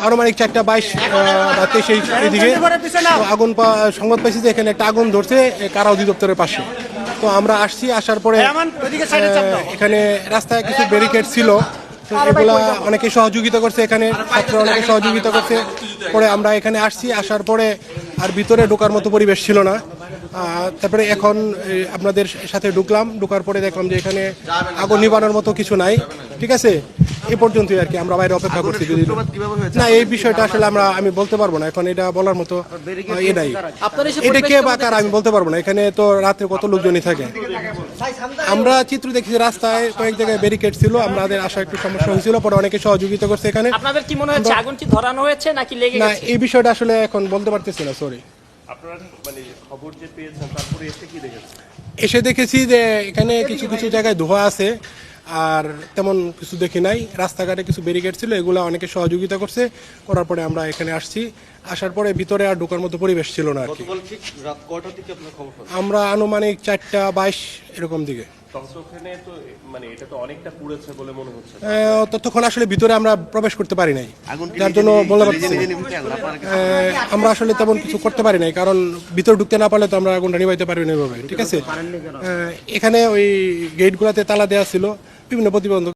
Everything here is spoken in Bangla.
আনুমানিক 4:22 বা 23 এইদিকে তো সংবাদ পাইছি যে এখানে একটা আগুন ধরছে কারা অধিদপ্তরের পাশে। তো আমরা আসছি, আসার পরে এখানে রাস্তায় কিছু ব্যারিকেড ছিল, তো এগুলা অনেকে সহযোগিতা করছে, এখানে ছাত্র অনেকে সহযোগিতা করছে। পরে আমরা এখানে আসছি, আসার পরে আর ভিতরে ঢোকার মতো পরিবেশ ছিল না। তারপরে এখন আপনাদের সাথে ঢোকার পরে দেখলাম যে এখানে আগুন নিবানোর মতো কিছু নাই। ঠিক আছে, এ পর্যন্তই আর কি, আমরা বাইরে অপেক্ষা করছি। না, এই বিষয়টা আসলে আমি বলতে পারবো না, এখন এটা বলার মতো এ নাই। এটা কে বা কার আমি বলতে পারবো না, এখানে তো রাত্রে কত লোকজনই থাকে। আমরা চিত্র দেখছি রাস্তায় কয়েক জায়গায় ব্যারিকেড ছিল, আমাদের আসা একটু সমস্যা হয়েছিল, পরে অনেকে সহযোগিতা করছে এখানে। আপনাদের কি মনে হচ্ছে আগুন কি ধরানো হয়েছে নাকি লেগে গেছে? না, এই বিষয়টা আসলে এখন বলতে পারতেছি না, সরি। আপনারা মানে খবর যে পেয়েছেন তারপরে এসে কি দেখেছেন? এসে দেখেছি যে এখানে কিছু কিছু জায়গায় ধোঁয়া আছে, আর তেমন কিছু দেখি নাই। রাস্তাঘাটে কিছু ব্যারিকেড ছিল, এগুলো অনেকে সহযোগিতা করছে, করার পরে আমরা এখানে আসছি। আসার পরে ভিতরে আর ঢোকার মতো পরিবেশ ছিল না আর কি। আমরা আনুমানিক 4:22 এরকম দিকে। ওখানে তো মানে এটা তো অনেকটা পুড়েছে বলে মনে হচ্ছে। ততক্ষণ আসলে ভিতরে আমরা প্রবেশ করতে পারি নাই, যার জন্য বলতে পারছি না। আমরা আসলে তেমন কিছু করতে পারি নাই, কারণ ভিতরে ঢুকতে না পারলে তো আমরা আগুনটা নিভাইতে পারবি না এভাবে। ঠিক আছে, এখানে ওই গেটগুলোতে তালা দেওয়া ছিল, বিভিন্ন প্রতিবন্ধক